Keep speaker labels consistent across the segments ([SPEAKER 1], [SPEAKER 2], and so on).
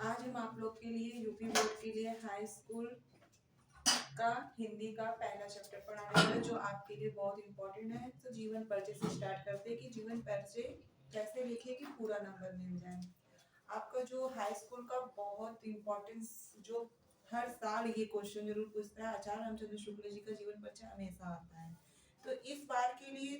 [SPEAKER 1] आज हम आप लोग के लिए यूपी बोर्ड के लिए हाई स्कूल का हिंदी का पहला चैप्टर पढ़ाने वाले जो आपके लिए बहुत इंपॉर्टेंट है। तो जीवन परिचय से स्टार्ट करते हैं कि जीवन परिचय कैसे लिखे कि पूरा नंबर मिल जाए। आपका जो हाई स्कूल का बहुत इंपॉर्टेंस जो हर साल ये क्वेश्चन जरूर पूछता है, आचार्य रामचंद्र शुक्ल जी का जीवन परिचय हमेशा आता है। तो इस बार के लिए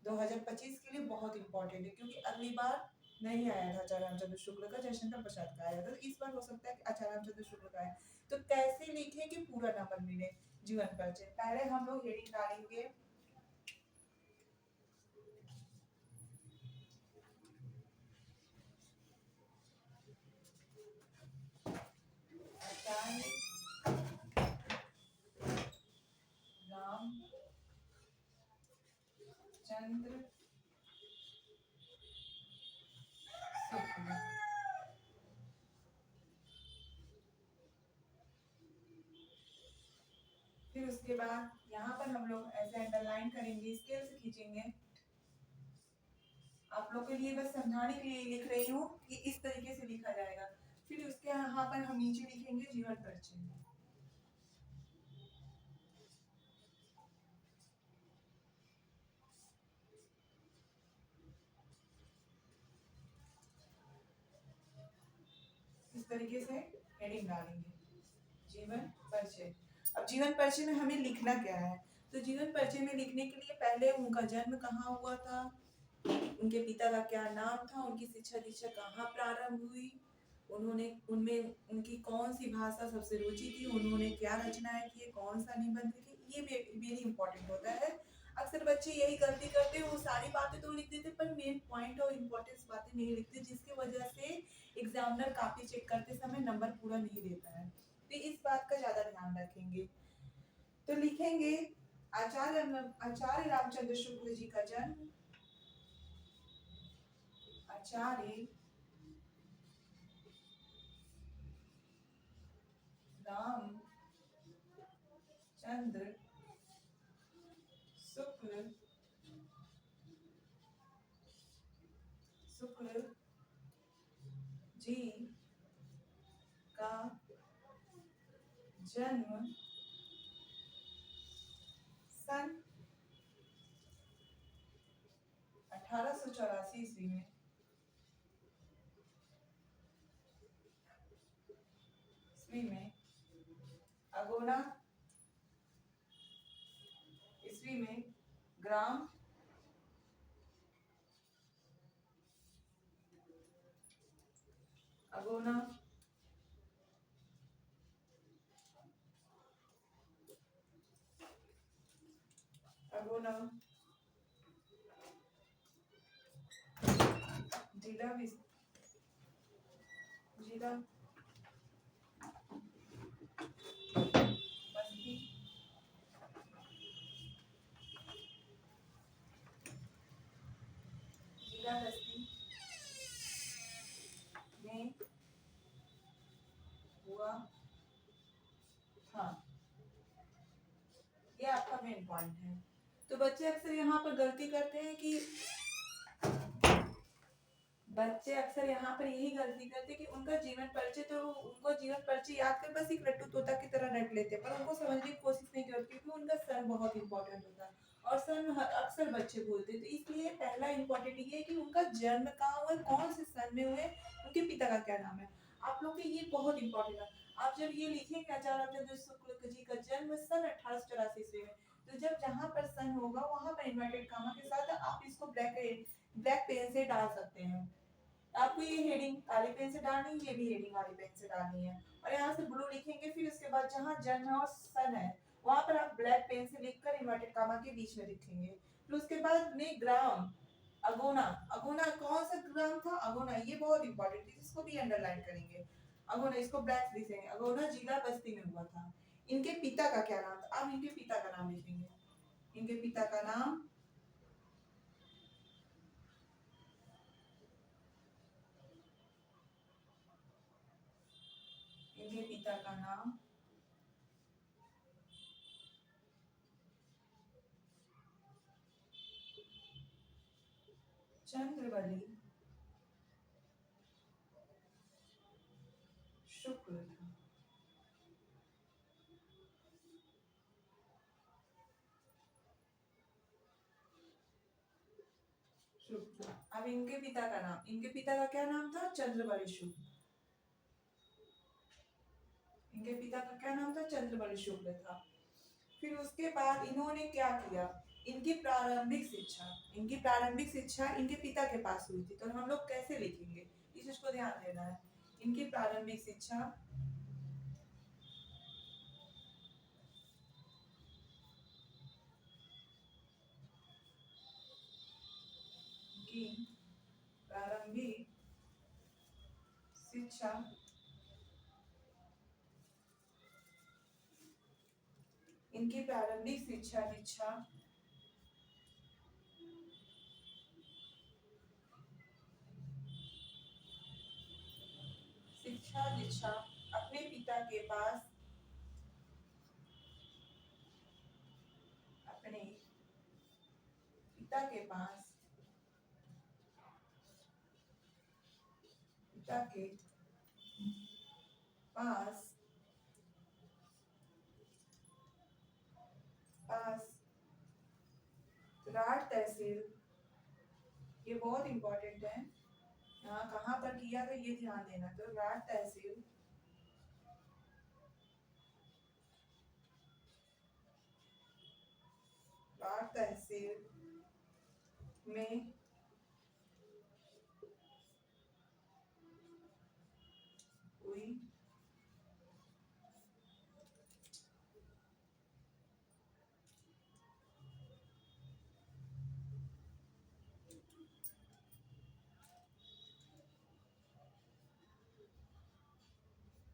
[SPEAKER 1] 2025 के लिए बहुत इंपॉर्टेंट है क्योंकि अगली बार नहीं आया था आचार्य रामचंद्र शुक्ल का, जयशंकर प्रसाद का आया था। तो इस बार हो सकता है कि आचार्य रामचंद्र शुक्ल का आए। तो कैसे लिखे कि पूरा नंबर मिले जीवन परिचय। पहले हम लोग हेडिंग डालेंगे आचार्य रामचंद्र शुक्ल। फिर उसके बाद यहाँ पर हम लोग ऐसे अंडरलाइन करेंगे, स्केल से खींचेंगे। आप लोग के लिए बस समझाने के लिए लिख रही हूँ कि इस तरीके से लिखा जाएगा। फिर उसके यहाँ पर हम नीचे लिखेंगे जीवन परिचय। इस तरीके से हेडिंग डालेंगे जीवन परिचय। अब जीवन परिचय में हमें लिखना क्या है, तो जीवन परिचय में लिखने के लिए पहले उनका जन्म कहाँ हुआ था, उनके पिता का क्या नाम था, उनकी शिक्षा दीक्षा कहाँ प्रारंभ हुई, उन्होंने उनमें उनकी कौन सी भाषा सबसे रुचि थी, उन्होंने क्या रचनाएं की, कौन सा निबंध लिखे, ये वेरी इंपॉर्टेंट होता है। अक्सर बच्चे यही गलती करते हैं, वो सारी बातें तो लिख देते पर मेन पॉइंट और इम्पोर्टेंस बातें नहीं लिखते, जिसकी वजह से एग्जामिनर कॉपी चेक करते समय नंबर पूरा नहीं देता है। तो इस बात का ज्यादा ध्यान रखेंगे। तो लिखेंगे आचार्य रामचंद्र शुक्ल जी का जन्म, आचार्य रामचंद्र शुक्ल जी का जन्म सन 1884 ईस्वी में अगोना ईस्वी में ग्राम अगोना अगोना जिला जिला बस्ती जिला बस्ती में हुआ था। ये आपका मेन पॉइंट है। तो बच्चे अक्सर यहाँ पर गलती करते हैं कि बच्चे अक्सर यहाँ पर यही गलती करते हैं कि उनका जीवन परिचय, तो उनको जीवन परिचय याद कर बस एक लट्टू तोता की तरह रट लेते हैं, पर उनको समझने की कोशिश नहीं करते क्योंकि उनका सन बहुत इंपॉर्टेंट होता है और सन अक्सर बच्चे भूलते हैं। तो इसलिए पहला इंपॉर्टेंट ये है कि उनका जन्म कहाँ हुआ, कौन से सन में हुए, उनके पिता का क्या नाम है। आप लोग के ये बहुत इंपॉर्टेंट है। आप जब ये लिखेंगे आचार्य रामचंद्र शुक्ल जी का जन्म सन 1884 ईस्वी में, तो जब जहाँ पर सन होगा वहां पर इन्वर्टेड कामा के साथ आप इसको ब्लैक पेन से डाल सकते हैं। आपको ये हेडिंग काले पेन से डालनी है, ये भी हेडिंग वाली पेन से डालनी है और यहाँ से ब्लू लिखेंगे। फिर उसके बाद जहाँ जन्म और सन है वहां पर आप ब्लैक पेन से लिखकर इन्वर्टेड कामा के बीच में लिखेंगे। फिर उसके बाद में ग्राम अगोना, अगोना कौन सा ग्राम था, अगोना ये बहुत इंपॉर्टेंट है, इसको भी अंडरलाइन करेंगे। अगोना इसको ब्लैक लिखेंगे, अगोना जिला बस्ती में हुआ था। इनके पिता का क्या नाम था, अब इनके पिता का नाम लिखेंगे। इनके पिता का नाम इनके पिता का नाम चंद्रवली शुक्र था। शुक्र। अब इनके पिता का नाम, इनके पिता का क्या नाम था? चंद्रबल शुक्ल। इनके पिता का क्या नाम था? चंद्रबल शुक्ल था। फिर उसके बाद इन्होंने क्या किया? इनकी प्रारंभिक शिक्षा, इनकी प्रारंभिक शिक्षा इनके पिता के पास हुई थी। तो हम लोग कैसे लिखेंगे, इस चीज को ध्यान देना है। इनकी प्रारंभिक शिक्षा, की प्रारंभिक शिक्षा इनकी प्रारंभिक शिक्षा दीक्षा शिक्षा दीक्षा अपने पिता के पास, अपने पिता के पास, पिता के पास पास राठ तहसील, ये बहुत इंपॉर्टेंट है, यहाँ कहाँ पर किया था ये ध्यान देना। तो राठ तहसील, राठ तहसील में हुई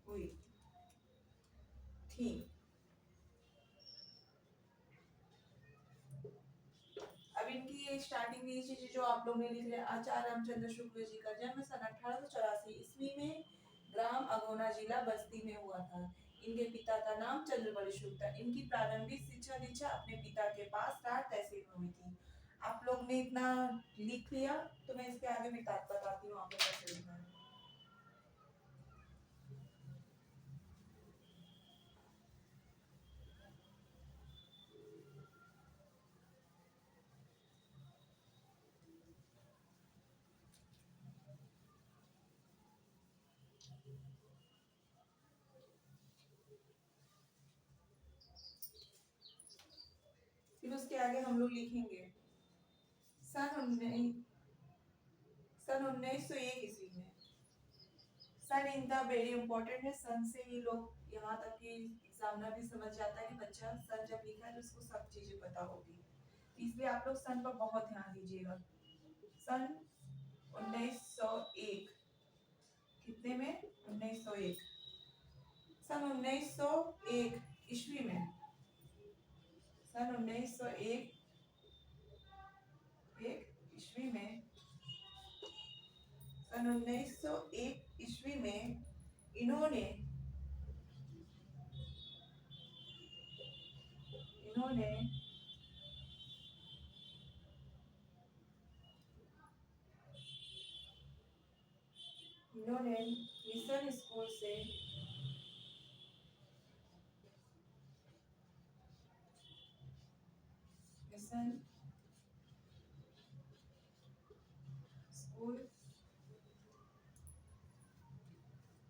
[SPEAKER 1] हुई थी। अब इनकी ये स्टार्टिंग में ये चीजें जो आप लोग ने लिख लिया, आचार्य रामचंद्र शुक्ल जी का जन्म सन 1884 ईस्वी में ग्राम अगोना जिला बस्ती में हुआ था। इनके पिता का नाम चंद्रबल शुक्ल था। इनकी प्रारंभिक शिक्षा दीक्षा अपने पिता के पास राठ तहसील में हुई थी। आप लोग ने इतना लिख लिया, तो मैं इसके आगे बताती हूँ आपको कैसे लिखना है। फिर उसके आगे हम लोग लिखेंगे सन 1901 ईस्वी में। सन इनका वेरी इंपॉर्टेंट है, सन से ही लोग यहाँ तक कि एग्जामिनर भी समझ जाता है कि बच्चा सन जब लिखा है तो उसको सब चीजें पता होगी, इसलिए आप लोग सन पर बहुत ध्यान दीजिएगा। सन 1901, कितने में? 1901। सन 1901 ईस्वी में, सन 1901 ईस्वी में, सन 1901 ईस्वी में इन्होंने इन्होंने इन्होंने मिशन स्कूल से मिशन स्कूल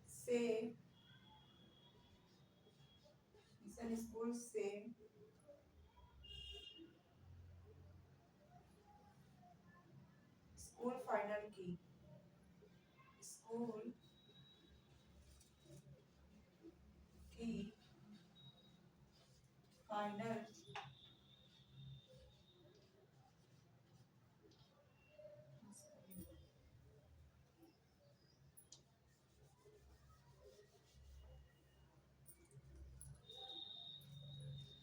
[SPEAKER 1] से मिशन स्कूल से स्कूल फाइनल की, स्कूल की फाइनल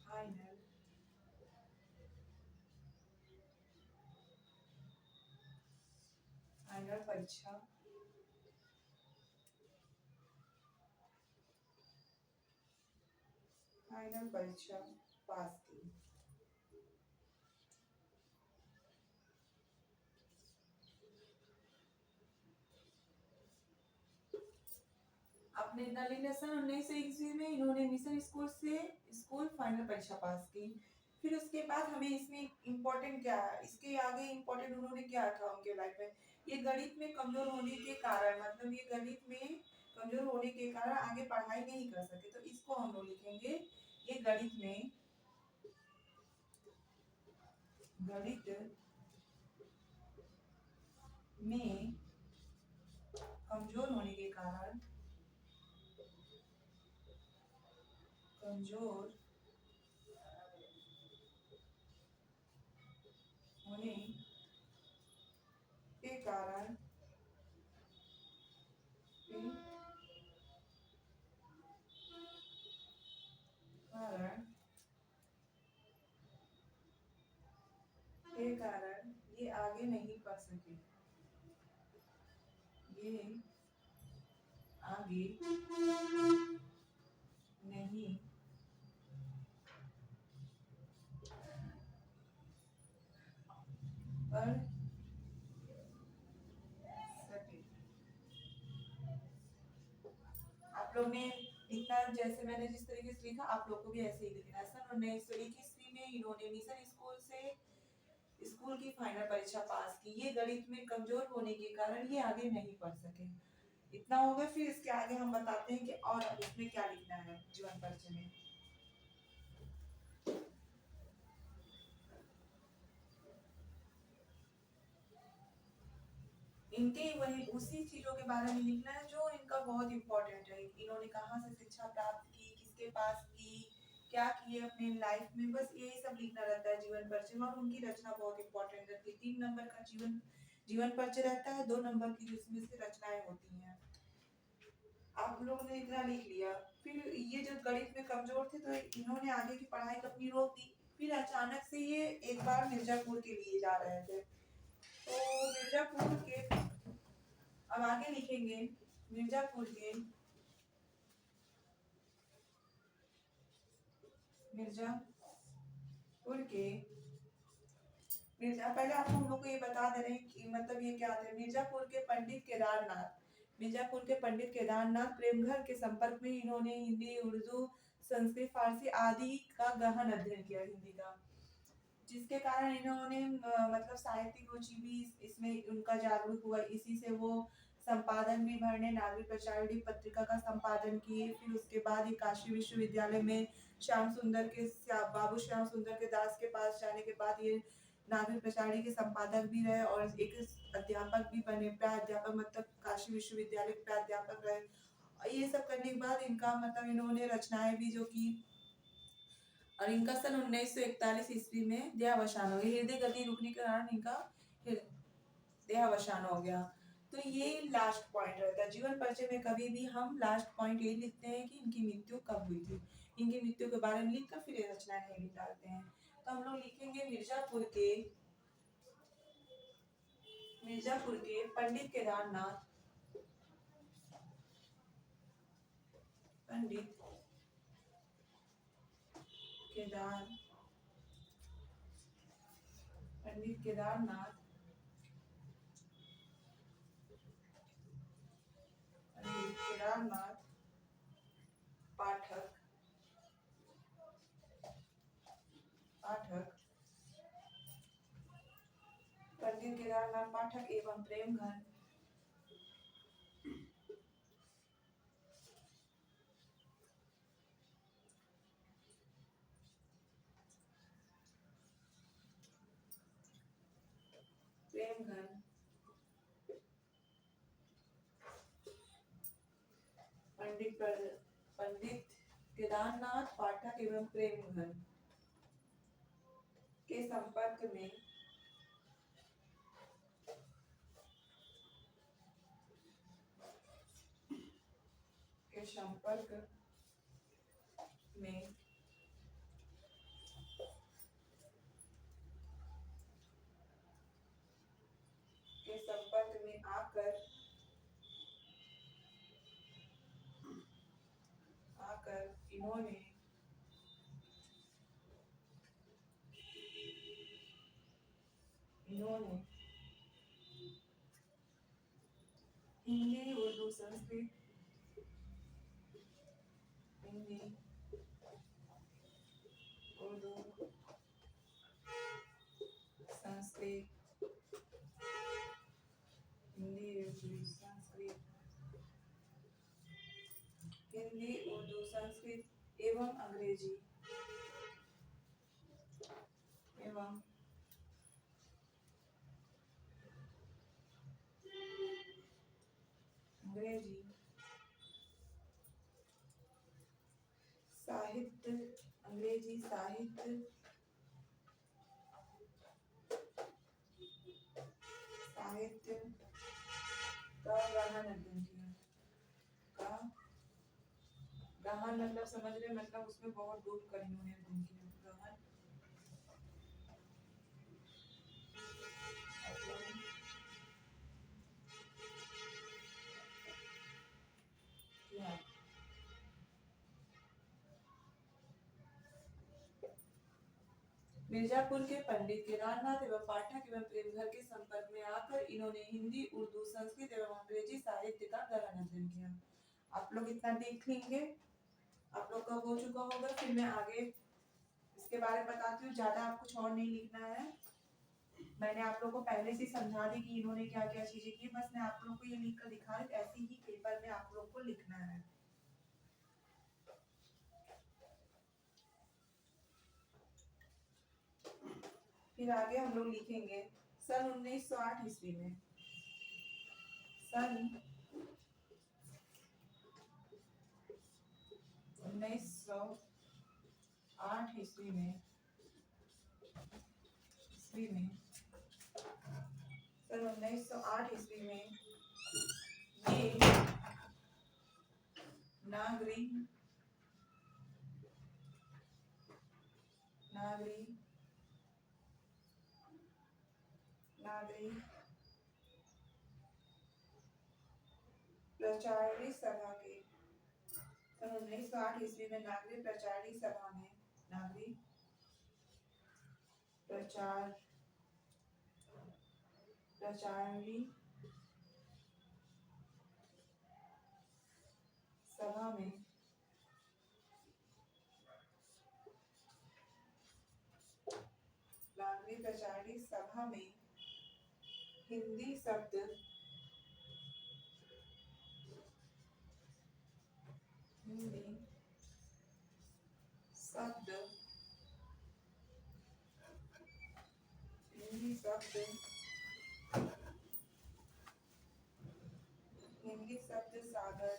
[SPEAKER 1] फाइनल फाइनल परीक्षा फाइनल परीक्षा पास की। आपने नलिनी सन 1921 में इन्होंने मिशन स्कूल से स्कूल फाइनल परीक्षा पास की। फिर उसके बाद हमें इसमें इम्पोर्टेंट क्या है, इसके आगे इम्पोर्टेंट उन्होंने क्या था उनके लाइफ में, ये गणित में कमजोर होने के कारण, मतलब ये गणित में कमजोर होने के कारण आगे पढ़ाई नहीं कर सके, तो इसको हम लोग लिखेंगे ये गणित में कमजोर होने के कारण, कमजोर होने के कारण ये आगे नहीं पढ़ सके, ये आगे नहीं पढ़ सके। आप लोग ने लिखना, जैसे मैंने जिस तरीके से लिखा आप लोग को भी ऐसे ही लिखना है। सन 1921 में इन्होंने मिशन स्कूल से स्कूल की फाइनल परीक्षा पास की, ये गणित में कमजोर होने के कारण ये आगे नहीं पढ़ सके। इतना होगा, फिर इसके आगे हम बताते हैं कि और इसमें क्या लिखना है जीवन परिचय में। इनके वही उसी चीजों के बारे में लिखना है जो इनका बहुत इंपॉर्टेंट है। इन्होंने कहाँ से शिक्षा प्राप्त की, किसके पास की, क्या किए अपने लाइफ में, बस यही सब लिखना रहता है जीवन परिचय में। और उनकी रचना बहुत इंपॉर्टेंट रहती है। 3 नंबर का जीवन परिचय रहता है, 2 नंबर की जिसमें से रचनाएं होती हैं। आप लोगों ने इतना लिख लिया। फिर ये जब गणित में कमजोर थे तो इन्होंने आगे की पढ़ाई अपनी रोक दी। फिर अचानक से ये एक बार मिर्जापुर के लिए जा रहे थे, तो मिर्जापुर के, अब आगे लिखेंगे मिर्जापुर के, मिर्जापुर के मिर्जा, पहले आप हम लोग को ये बता दे रहे हैं कि मतलब ये क्या थे। मिर्जापुर के पंडित केदारनाथ, मिर्जापुर के पंडित केदारनाथ प्रेमघर के संपर्क में इन्होंने हिंदी, उर्दू, संस्कृत, फारसी आदि का गहन अध्ययन किया, हिंदी का, जिसके कारण इन्होंने मतलब साहित्यिक रुचि भी इसमें उनका जागरूक हुआ। इसी से वो संपादन भी भरने, नागरिक प्रचारिणी पत्रिका का संपादन किए। फिर उसके बाद ये काशी विश्वविद्यालय में बाबू श्याम सुंदर के दास के पास जाने के बाद ये नागरिक प्रचारिणी के संपादक भी रहे और एक अध्यापक भी बने, प्राध्यापक, मतलब काशी विश्वविद्यालय के प्राध्यापक रहे। और ये सब करने के बाद इनका मतलब इन्होंने रचनाएं भी जो की, और इनका सन 1941 ईस्वी में देहावसान हो गया। हृदय गति रुकने के कारण इनका देहावसान हो गया। तो ये लास्ट पॉइंट रहता है जीवन परिचय में। कभी भी हम लास्ट पॉइंट ये लिखते हैं कि इनकी मृत्यु कब हुई थी, इनकी मृत्यु के बारे में लिखकर फिर रचनाएं नहीं निकालते हैं। तो हम लोग लिखेंगे मिर्जापुर के पंडित केदारनाथ, पंडित केदार पंडित केदारनाथ पंडित केदारनाथ पाठक पंडित केदारनाथ पाठक एवं प्रेमघर पंडित केदारनाथ पाठक एवं प्रेमघर के संपर्क में आकर इन्होंने हिंदी, उर्दू, संस्कृत हिंदी उर्दू संस्कृत, हिंदी उर्दू संस्कृत, हिंदी उर्दू संस्कृत एवं अंग्रेजी एवं अंग्रेजी साहित्य, अंग्रेजी साहित्य, साहित्य का गहन अध्ययन किया। का गहन मतलब समझ रहे, मतलब उसमें बहुत डूब कर इन्होंने अध्ययन किया। गहन किया। मिर्जापुर के पंडित केदारनाथ एवं पाठक एवं प्रेमघर के संपर्क में आकर इन्होंने हिंदी उर्दू संस्कृत एवं अंग्रेजी साहित्य का गहन अध्ययन किया। आप लोग इतना देख लेंगे, आप लोग का हो चुका होगा। फिर मैं आगे इसके बारे में बताती हूँ, ज्यादा आप कुछ और नहीं लिखना है। मैंने आप लोगों को पहले से समझा दी कि इन्होंने क्या क्या चीजें की, बस मैं आप लोगों को ये लिख कर दिखा रही, ऐसे ही पेपर में आप लोग को लिखना है। फिर आगे हम लोग लिखेंगे सन 1908 ईस्वी में, सन 1908 ईस्वी में, सन 1908 ईस्वी में ये नागरी प्रचारणी सभा के, सन 1908 ईस्वी में नागरी प्रचारणी सभा में, नागरी प्रचारणी सभा में नागरी प्रचारणी सभा में हिंदी शब्द हिंदी शब्द सागर,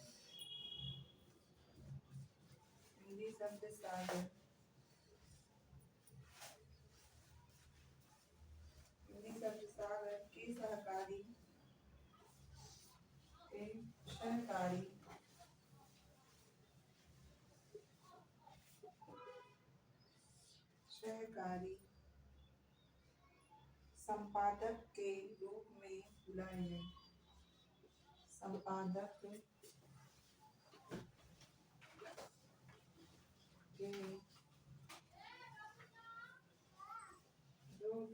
[SPEAKER 1] हिंदी शब्द सागर, हिंदी शब्द सागर के सहकारी संपादक के रूप में बुलाए गए, संपादक के रूप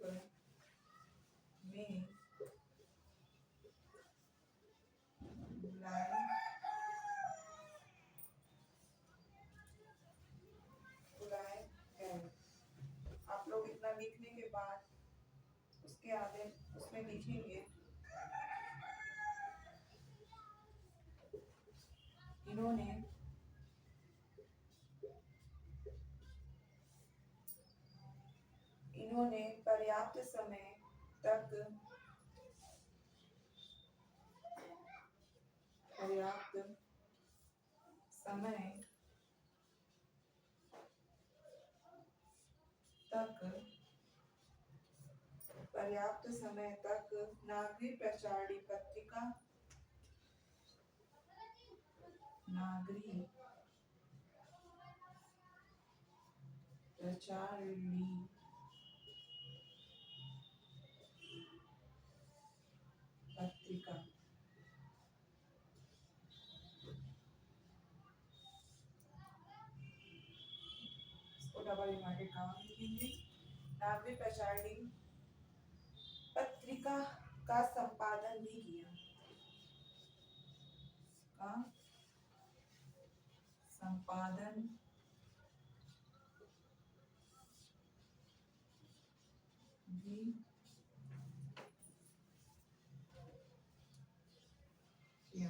[SPEAKER 1] में बुलाए गए। आप लोग इतना लिखने के बाद उसके आगे उसमें लिखेंगे इन्होंने पर्याप्त समय तक नागरी प्रचारणी पत्रिका इसको डबल इन्वर्टेड कॉमा लिखेंगे। नागरी प्रचारणी पत्रिका का संपादन भी किया, संपादन भी किया।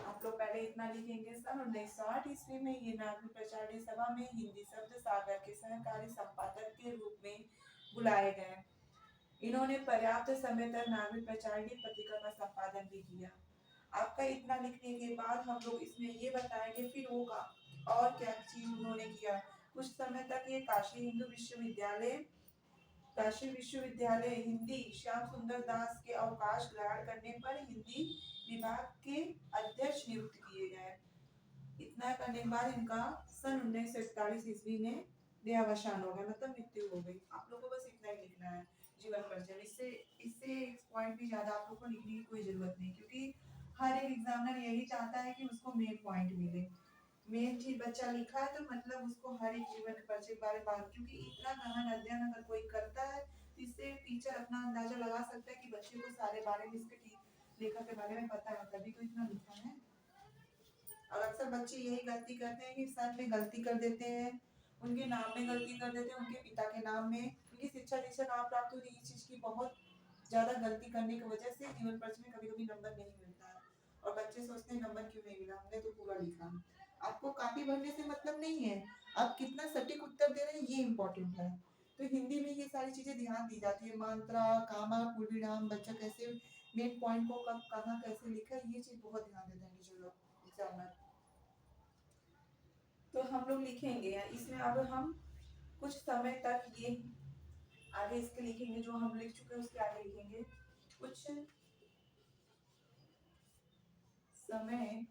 [SPEAKER 1] आप लोग पहले इतना लिखेंगे, सन 1960 ईस्वी में ये नागरिक प्रचारणी सभा में हिंदी शब्द सागर के सहकारी संपादक के रूप में बुलाए गए। इन्होंने पर्याप्त समय तक नागरिक प्रचारणी पत्रिका का संपादन भी किया। आपका इतना लिखने के बाद हम लोग इसमें ये बताएंगे फिर वो और क्या चीज उन्होंने किया। कुछ समय तक ये काशी विश्वविद्यालय हिंदी श्याम सुंदर दास के अवकाश ग्रहण करने पर हिंदी विभाग के अध्यक्ष नियुक्त किए गए। इतना करने के बाद इनका सन 1941 ईस्वी में देहावसान हो गया, मतलब मृत्यु हो गई। आप लोगों को बस इतना ही लिखना है जीवन परिचय। इससे इससे पॉइंट भी ज्यादा आप लोगों को लिखने की कोई जरूरत नहीं, क्योंकि हर एक एग्जामिनर यही चाहता है कि उसको मेन पॉइंट मिले। मेन चीज बच्चा लिखा है तो मतलब उसको हर एक जीवन के परिचय के बारे में, क्योंकि इतना गहन अध्ययन अगर कोई करता है तो इससे टीचर अपना अंदाजा लगा सकता है कि बच्चे को सारे बारे में इसके लेखक के बारे में पता है, तभी तो इतना लिखा है। और अक्सर बच्चे यही गलती करते हैं कि सर में गलती कर देते हैं, उनके नाम में गलती कर देते हैं, उनके पिता के नाम में। उनकी शिक्षा जिससे नाम प्राप्त हुई इस चीज की बहुत ज्यादा गलती करने की वजह से जीवन परिचय में कभी कभी नंबर नहीं मिलता है, और बच्चे सोचते हैं नंबर क्यों नहीं मिला, हमने तो पूरा लिखा। आपको कॉपी भरने से मतलब नहीं है, आप कितना सटीक उत्तर दे रहे हैं ये इम्पोर्टेंट है। तो हिंदी में ये सारी चीजें ध्यान दी जाती है, मात्रा, कामा, पूर्वविराम, बच्चा कैसे मेन पॉइंट को कब कहाँ कैसे लिखा है, ये चीज बहुत ध्यान देते हैं टीचर लोग एग्जामिनर। तो हम लोग लिखेंगे इसमें, अब हम कुछ समय तक ये आगे इसके लिखेंगे, जो हम लिख चुके हैं उसके आगे लिखेंगे। कुछ समय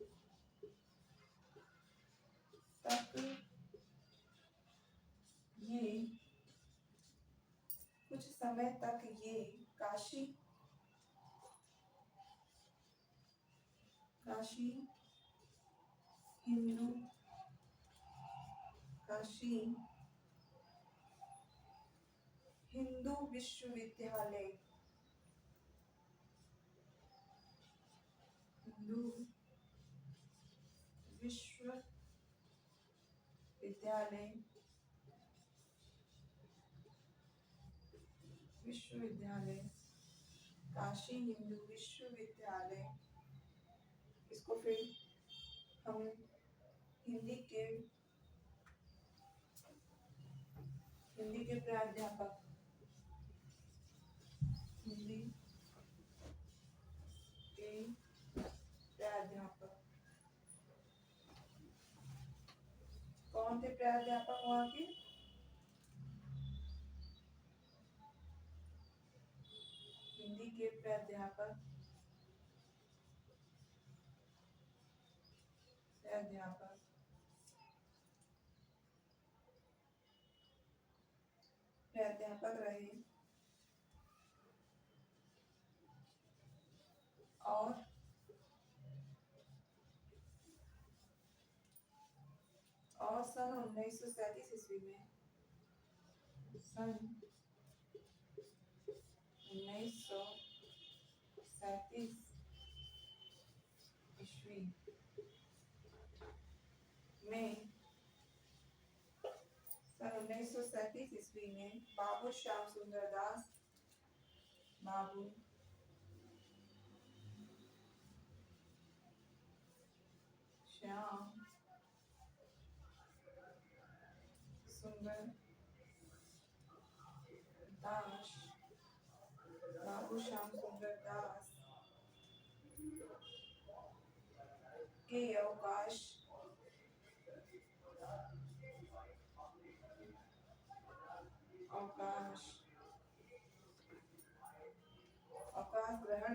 [SPEAKER 1] तक ये कुछ समय तक ये काशी काशी हिंदू काशी हिंदू विश्वविद्यालय हिंदू विश्वविद्यालय विश्वविद्यालय काशी हिंदू विश्वविद्यालय, इसको फिर हम हिंदी के प्राध्यापक हिंदी के प्राध्यापक कौन थे प्राध्यापक वहाँ के? हिंदी के प्राध्यापक प्राध्यापक रहे और सन 1937 ईस्वी में सन 1937 ईस्वी में बाबू श्याम सुंदर दास बाबू श्याम सुंदर दास बाबू श्याम सुंदर दास के अवकाश ग्रहण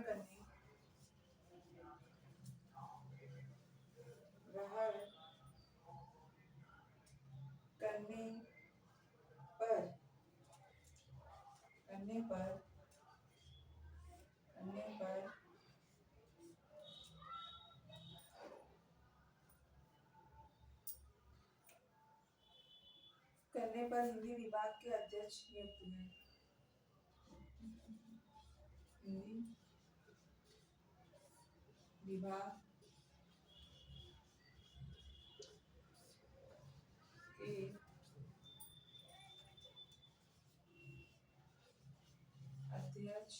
[SPEAKER 1] करने पर हिंदी विभाग के अध्यक्ष नियुक्त हुए। हिंदी विभाग ए अध्यक्ष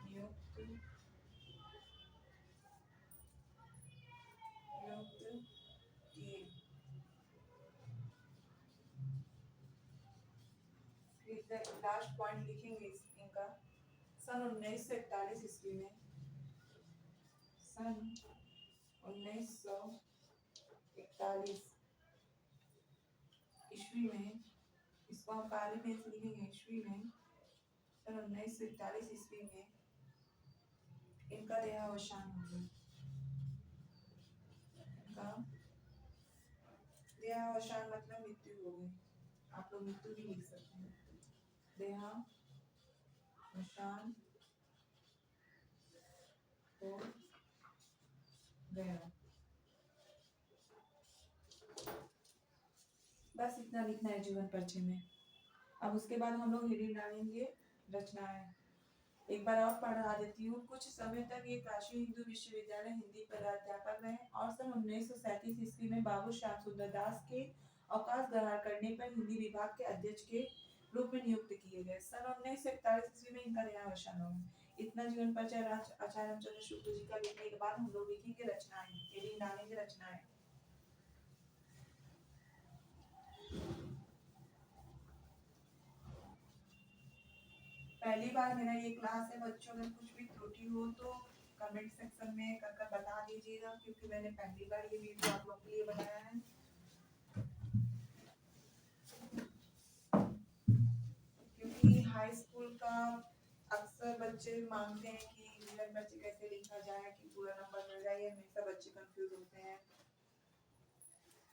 [SPEAKER 1] नियुक्त किए। लास्ट पॉइंट लिखेंगे इनका। सन 1941 ईस्वी में, सन 1941 ईस्वी में, इसको हम काले पेन से लिखेंगे ईस्वी में, सन 1941 ईस्वी में इनका देहावसान हो गया। इनका देहावसान मतलब मृत्यु हो गई। आप लोग मृत्यु भी लिख सकते हैं। देहावसान हो गया। बस इतना लिखना है जीवन परिचय में। अब उसके बाद हम लोग हेडिंग डालेंगे रचनाएं। एक बार और पढ़ा देती हूँ। कुछ समय तक ये काशी हिंदू विश्वविद्यालय हिंदी प्राध्यापक रहे और सन 1937 ईस्वी में बाबू श्याम सुंदर दास के अवकाश ग्रहण करने पर हिंदी विभाग के अध्यक्ष के रूप में नियुक्त किए गए। सन 1941 ईस्वी में इनका देहावसान हो गया। इतना जीवन परिचय आचार्य रामचंद्र शुक्ल जी का लिखने के बाद हम लोग लिखेंगे रचनाएं, हेडिंग डालेंगे रचनाएं। पहली बार मेरा ये क्लास है बच्चों, अगर कुछ भी त्रुटि हो तो कमेंट सेक्शन में कर बता दीजिएगा, क्योंकि मैंने पहली बार ये वीडियो आप लोग के लिए बनाया है। क्योंकि हाई स्कूल का अक्सर बच्चे मांगते हैं कि जीवन परिचय कैसे लिखा जाए कि पूरा नंबर मिल जाए, हमेशा बच्चे कंफ्यूज होते हैं।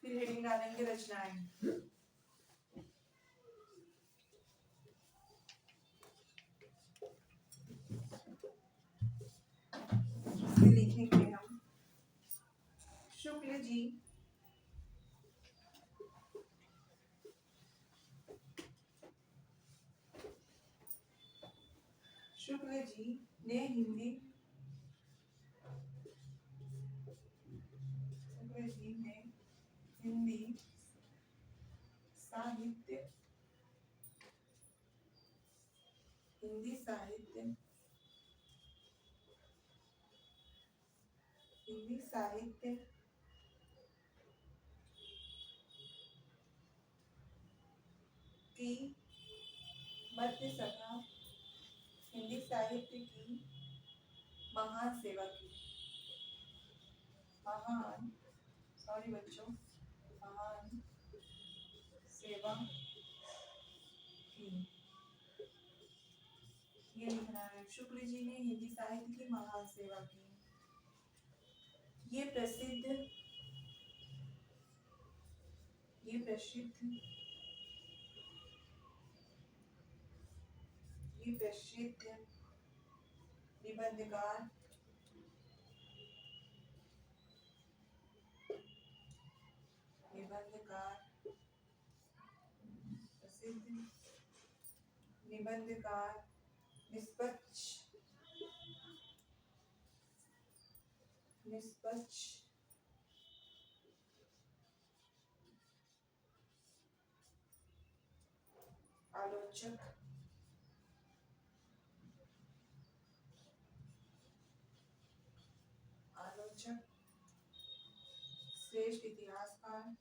[SPEAKER 1] फिर हेडिंग डालेंगे रचनाएं। लिखेंगे हम शुक्ल जी ने हिंदी साहित्य की मध्य सभा, हिंदी साहित्य की महान सेवा की। महान सेवा की, ये लिखना है। शुक्ल जी ने हिंदी साहित्य की महान सेवा की। ये प्रसिद्ध निबंधकार निष्पक्ष आलोचक, श्रेष्ठ इतिहासकार,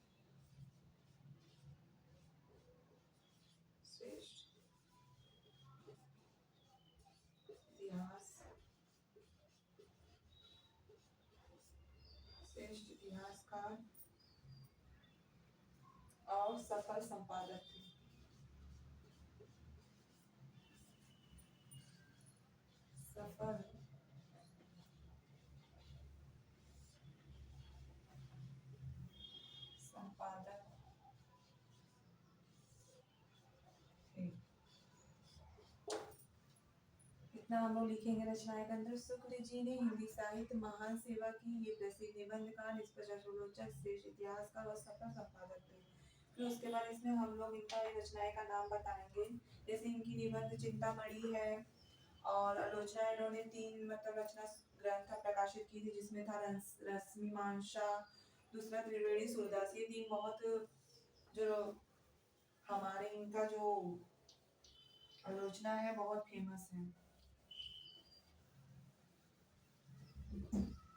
[SPEAKER 1] और सफल संपादक थे। सफल संपादक थे। इतना हम लोग लिखेंगे रचनाएं के अंदर। शुक्ल जी ने हिंदी साहित्य महान सेवा की। ये प्रसिद्ध निबंधकार, निष्पक्ष आलोचक, श्रेष्ठ इतिहासकार और सफल संपादक थे। फिर उसके बाद इसमें हम लोग इनका रचनाएं का नाम बताएंगे। जैसे इनकी निबंध चिंतामणि है और आलोचना इन्होंने 3 मतलब रचना ग्रंथ प्रकाशित की थी, जिसमें था रश्मि मानसा, दूसरा त्रिवेणी सूरदास। ये 3 बहुत जो हमारे इनका जो आलोचना है बहुत फेमस है।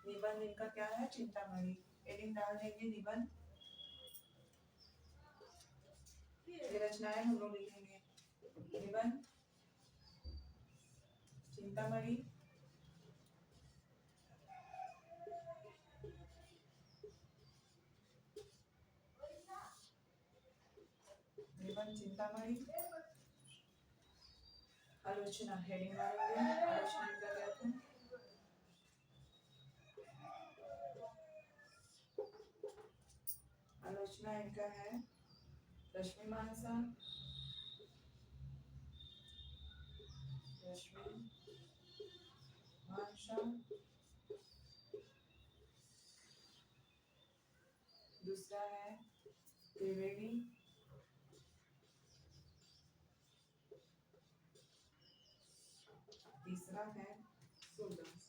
[SPEAKER 1] निबंध इनका क्या है? चिंतामणि। हेडिंग डाल देंगे निबंध। ये रचनाएं हम लोग लिखेंगे, निबंध चिंतामणि, निबंध चिंतामणि। आलोचना हेडिंग डालेंगे, आलोचना इनका क्या था? आलोचना इनका है रश्मि मानसा, रश्मि मानसा। दूसरा है त्रिवेणी, तीसरा है सूरदास।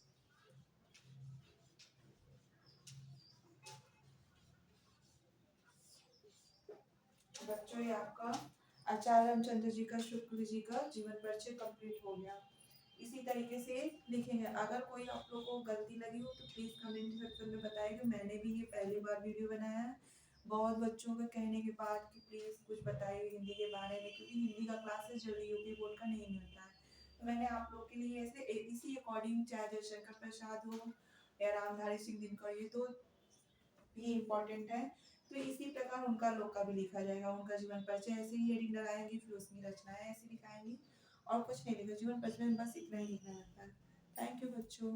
[SPEAKER 1] बच्चों ये आपका आचार्य रामचंद्र जी का, शुक्ल जी का जीवन परिचय कंप्लीट हो गया। इसी तरीके से लिखेंगे। अगर कोई आप लोगों को गलती लगी हो तो प्लीज कमेंट सेक्शन में बताइए। मैंने भी ये पहली बार वीडियो बनाया है, बहुत बच्चों के कहने के बाद कि प्लीज कुछ बताइए हिंदी के बारे में, क्योंकि हिंदी का क्लासेस जल्दी यूपी बोर्ड का नहीं मिलता है। तो मैंने आप लोग के लिए ऐसे इसी अकॉर्डिंग, चाहे जयशंकर प्रसाद हो या रामधारी सिंह दिनकर, ये तो भी इम्पोर्टेंट है, तो इसी प्रकार उनका लोग का भी लिखा जाएगा। उनका जीवन परिचय ऐसे ही हेडिंग लगाएंगे, फिर उसकी रचनाएं ऐसे दिखाएंगी और कुछ नहीं लिखा। जीवन परिचय में बस इतना ही लिखना रहता है। थैंक यू बच्चों।